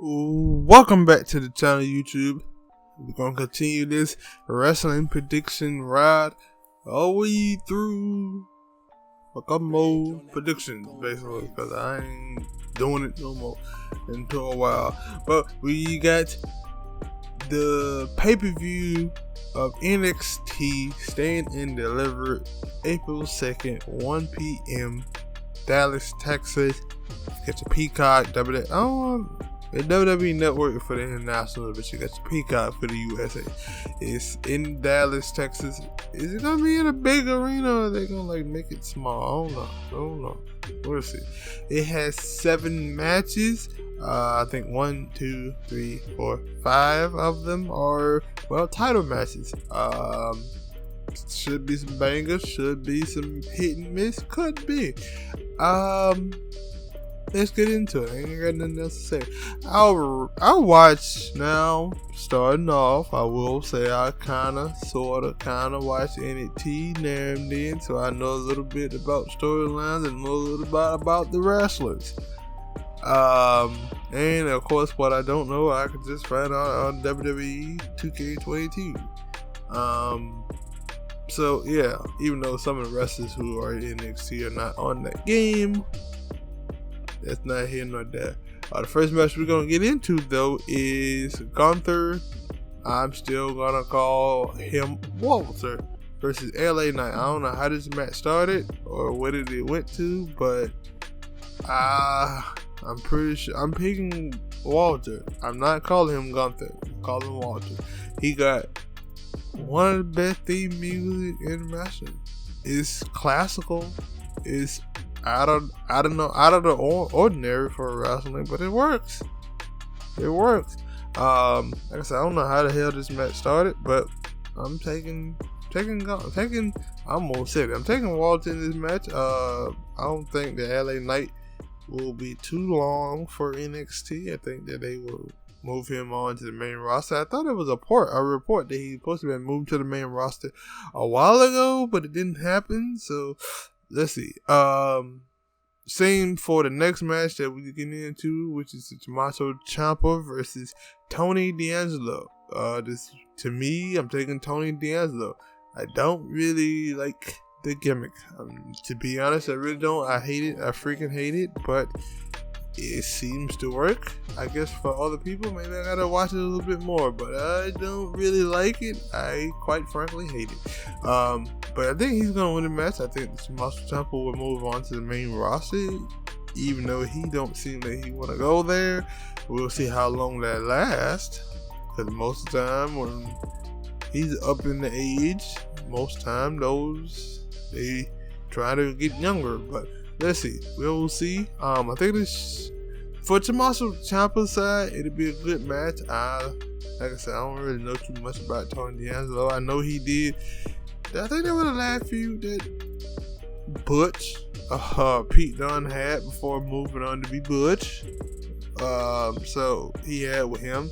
Welcome back to the channel, YouTube. We're going to continue this wrestling prediction ride all the way through a couple more predictions, basically, because I ain't doing it no more until a while. But we got the pay-per-view of NXT staying in delivered April 2nd, 1 p.m. Dallas, Texas. Get your Peacock, the WWE Network for the international, but you got your Peacock for the USA. It's in Dallas, Texas. Is it gonna be in a big arena, or are they gonna make it small? I don't know. We'll see. It has 7 matches. I think 1, 2, 3, 4, 5 of them are title matches. Should be some bangers. Should be some hit and miss. Could be. Let's get into it. I ain't got nothing else to say. I'll watch now. Starting off, I will say I kinda watch NXT now and then, so I know a little bit about storylines and know a little bit about the wrestlers. And of course, what I don't know, I could just find out on WWE 2K22. So yeah, even though some of the wrestlers who are in NXT are not on that game, that's not here nor there. The first match we're going to get into, though, is Gunther. I'm still going to call him Walter versus LA Knight. I don't know how this match started or what it went to, but I'm pretty sure I'm picking Walter. I'm not calling him Gunther. I'm calling him Walter. He got one of the best theme music in wrestling. It's classical. It's out of the ordinary for wrestling, but it works. Like I said, I don't know how the hell this match started, but I'm taking Walter in this match. I don't think the LA Knight will be too long for NXT. I think that they will move him on to the main roster. I thought it was a report that he's supposed to be moved to the main roster a while ago, but it didn't happen. So let's see. Same for the next match that we get into, which is the Tommaso Ciampa versus Tony D'Angelo. To me, I'm taking Tony D'Angelo. I don't really like the gimmick. To be honest, I really don't. I hate it. I freaking hate it. But it seems to work. I guess for other people, maybe I gotta watch it a little bit more. But I don't really like it. I quite frankly hate it. But I think he's gonna win the match. I think Tommaso Ciampa will move on to the main roster, even though he don't seem that he want to go there. We'll see how long that lasts. Because most of the time when he's up in the age, most time they try to get younger. But let's see. We'll see. I think this for Tommaso Ciampa's side, it'll be a good match. Like I said, I don't really know too much about Tony D'Angelo. I know he did. I think that was the last feud that Butch, Pete Dunne had before moving on to be Butch. So he had with him,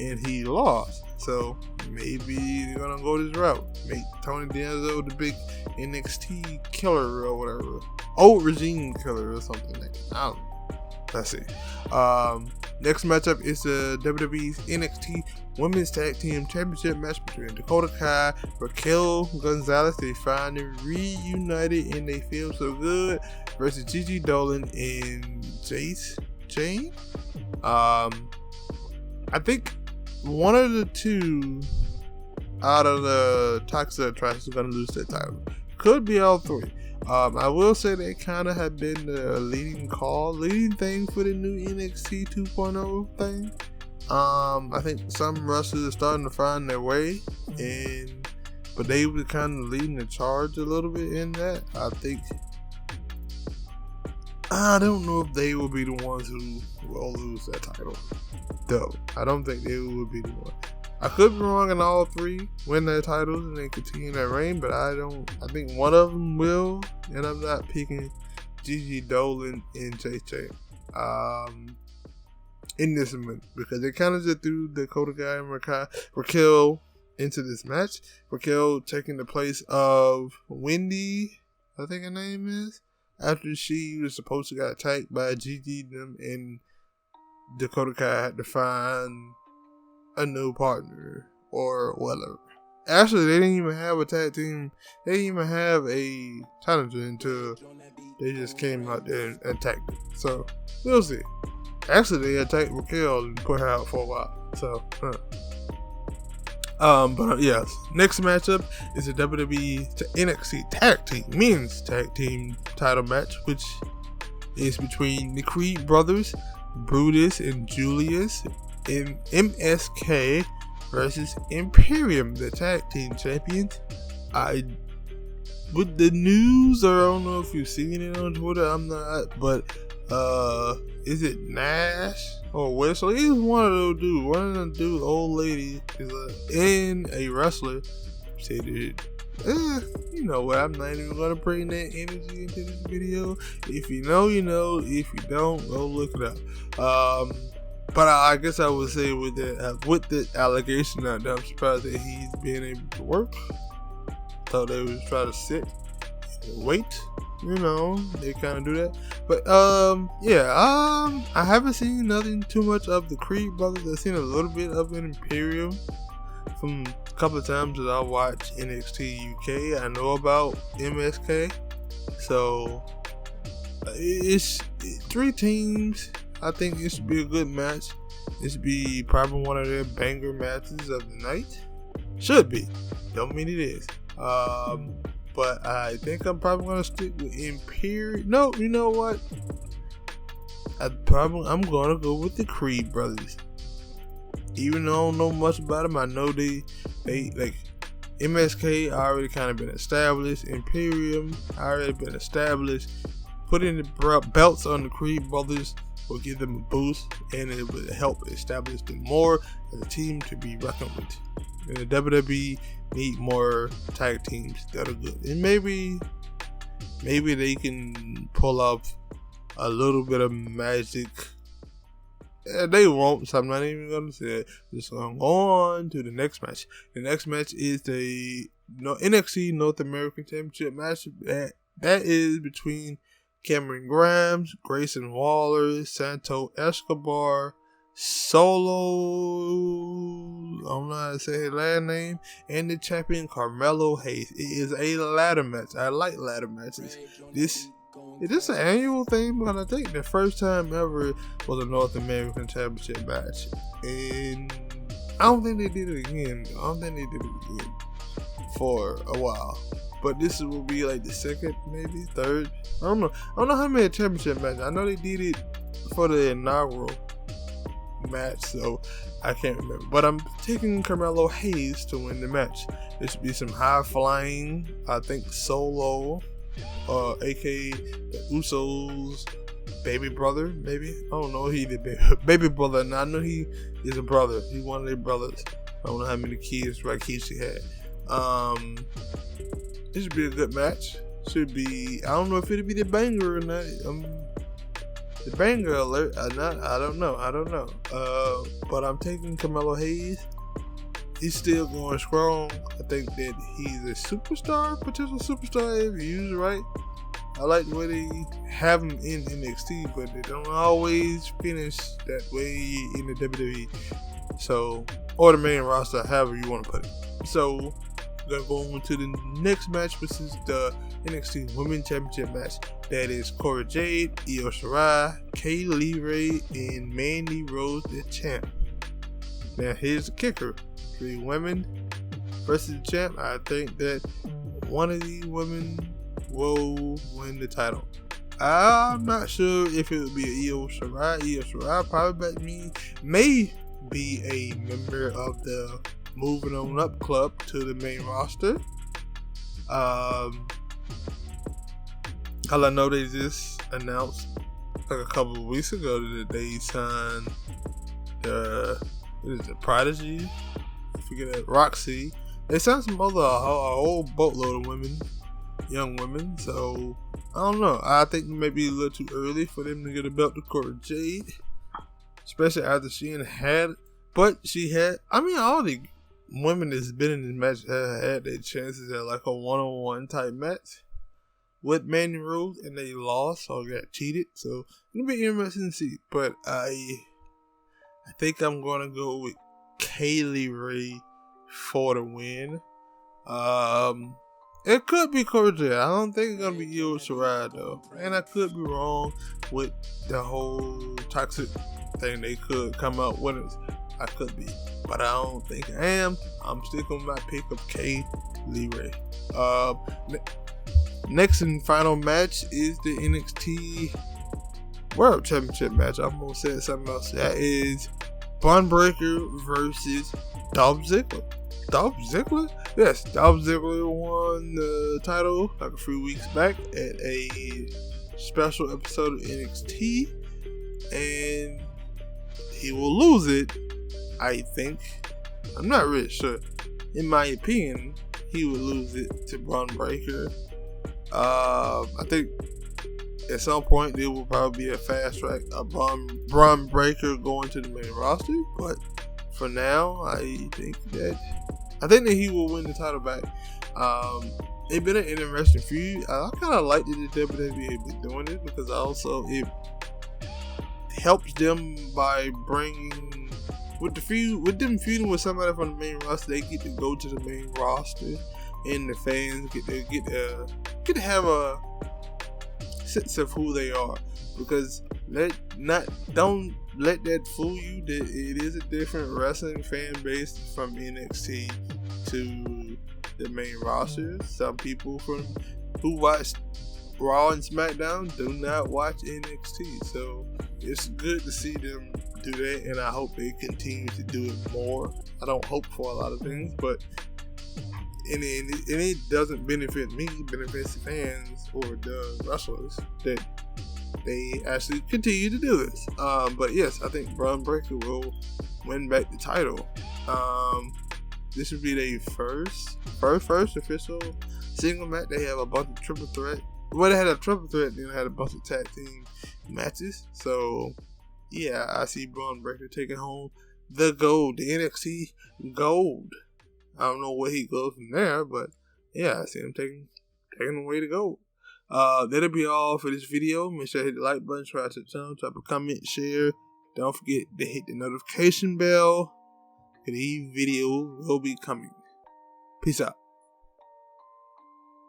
and he lost. So maybe they're gonna go this route, make Tony Danzo the big NXT killer or whatever, old regime killer or something like that. I don't know. Let's see. Next matchup is the WWE's NXT Women's Tag Team Championship match between Dakota Kai, Raquel, Gonzalez. They finally reunited and they feel so good versus Gigi Dolan and Jane. I think one of the two out of the Toxic Attraction is going to lose their title. Could be all three. I will say they kind of have been the leading thing for the new NXT 2.0 thing. I think some wrestlers are starting to find their way, but they were kind of leading the charge a little bit in that. I don't know if they will be the ones who will lose that title, though. I don't think they will be the one. I could be wrong and all three win their titles and they continue their reign, but I think one of them will, and I'm not picking Gigi Dolan and JJ in this one because they kind of just threw Dakota Kai and Raquel into this match. Raquel taking the place of Wendy, I think her name is, after she was supposed to get attacked by Gigi and Dakota Kai had to find a new partner or whatever. Actually, they didn't even have a tag team. They didn't even have a challenger until they just came out there and attacked it. So, we'll see. Actually, they attacked Raquel and put her out for a while. So, but yes, next matchup is a WWE to NXT Tag Team Men's Tag Team title match, which is between the Creed brothers, Brutus and Julius, in MSK versus Imperium, the tag team champions. With the news, or I don't know if you've seen it on Twitter, I'm not, but is it Nash or Wesley? He's one of those dudes. One of them dudes, old lady, is a wrestler. Said it. You know what? I'm not even gonna bring that energy into this video. If you know, you know. If you don't, go look it up. But I guess I would say with the allegation out there, I'm surprised that he's being able to work. Thought they was trying to sit and wait. You know, they kind of do that. But I haven't seen nothing too much of the Creed brothers. I've seen a little bit of an Imperium from a couple of times that I watch NXT UK. I know about MSK. So it's 3 teams. I think it should be a good match. It should be probably one of their banger matches of the night. Should be. Don't mean it is. But I think I'm probably gonna stick with Imperium. No, you know what? I'm gonna go with the Creed brothers. Even though I don't know much about them, I know they like MSK already kind of been established. Imperium already been established. Putting the belts on the Creed brothers will give them a boost, and it will help establish them more as a team to be reckoned with. And the WWE need more tag teams that are good, and maybe they can pull off a little bit of magic. They won't, so I'm not even gonna say it. Just gonna go on to the next match. The next match is the NXT North American Championship match. That is between Cameron Grimes, Grayson Waller, Santo Escobar, Solo, I don't know how to say his last name, and the champion Carmelo Hayes. It is a ladder match. I like ladder matches. Is this an annual thing? But I think the first time ever was a North American Championship match. And I don't think they did it again. For a while. But this will be like the second, maybe third. I don't know how many championship matches. I know they did it for the inaugural match, so I can't remember. But I'm taking Carmelo Hayes to win the match. There should be some high flying. I think Solo, aka the Usos, baby brother, maybe. I don't know. He the baby brother. Now I know he is a brother. He's one of their brothers. I don't know how many kids Rikishi had. It should be a good match. Should be. I don't know if it'll be the banger or not. The banger alert or not. I don't know. But I'm taking Carmelo Hayes. He's still going strong. I think that he's a superstar, potential superstar if used right. I like the way they have him in NXT, but they don't always finish that way in the WWE. So, or the main roster, however you want to put it. So, we're gonna go on to the next match, which is the NXT Women's Championship match. That is Cora Jade, Io Shirai, Kay Lee Ray, and Mandy Rose, the champ. Now, here's the kicker: 3 women versus the champ. I think that one of these women will win the title. I'm not sure if it would be Io Shirai. Io Shirai probably may be a member of the Moving On Up club to the main roster. All I know, they just announced like a couple of weeks ago that they signed the Prodigy, I forget that, Roxy. They signed some other a whole boatload of women, young women. So I don't know. I think it may be a little too early for them to get a belt to Cora Jade, especially after she had. But she had. I mean, all the women that's been in this match had their chances at like a one-on-one type match with Mandy Rose, and they lost or got cheated. So it'll be interesting to see. But I I think I'm gonna go with Kaylee Ray for the win. It could be Cordial. I don't think it's gonna be Io Shirai though, and I could be wrong with the whole toxic thing. They could come out winners. I could be, but I don't think I am. I'm sticking with my pick of Kaylee Ray. Next and final match is the NXT World Championship match. I'm gonna say something else. That is Bron Breakker versus Dolph Ziggler. Dolph Ziggler? Yes, Dolph Ziggler won the title like a few weeks back at a special episode of NXT, and he will lose it, I think. I'm not really sure. In my opinion, he will lose it to Bron Breakker. I think at some point there will probably be a fast track of Bron Breakker going to the main roster, but for now, I think that he will win the title back. It's been an interesting feud. I kind of like that the WWE has been doing it, because also it helps them by bringing with them feuding with somebody from the main roster. They get to go to the main roster, and the fans get to have a sense of who they are, because don't let that fool you that it is a different wrestling fan base from NXT to the main roster. Some people who watch Raw and SmackDown do not watch NXT, so it's good to see them do that, and I hope they continue to do it more. I don't hope for a lot of things, but and it doesn't benefit me, it benefits the fans or the wrestlers that they actually continue to do this. But yes, I think Bron Breakker will win back the title. This would be their first official single match. They have a bunch of triple threat. Well, they had a triple threat, then they had a bunch of tag team matches. So yeah, I see Bron Breakker taking home the gold, the NXT gold. I don't know where he goes from there, but yeah, I see him taking away the gold. That'll be all for this video. Make sure to hit the like button, subscribe to the channel, drop a comment, share. Don't forget to hit the notification bell, and these videos will be coming. Peace out.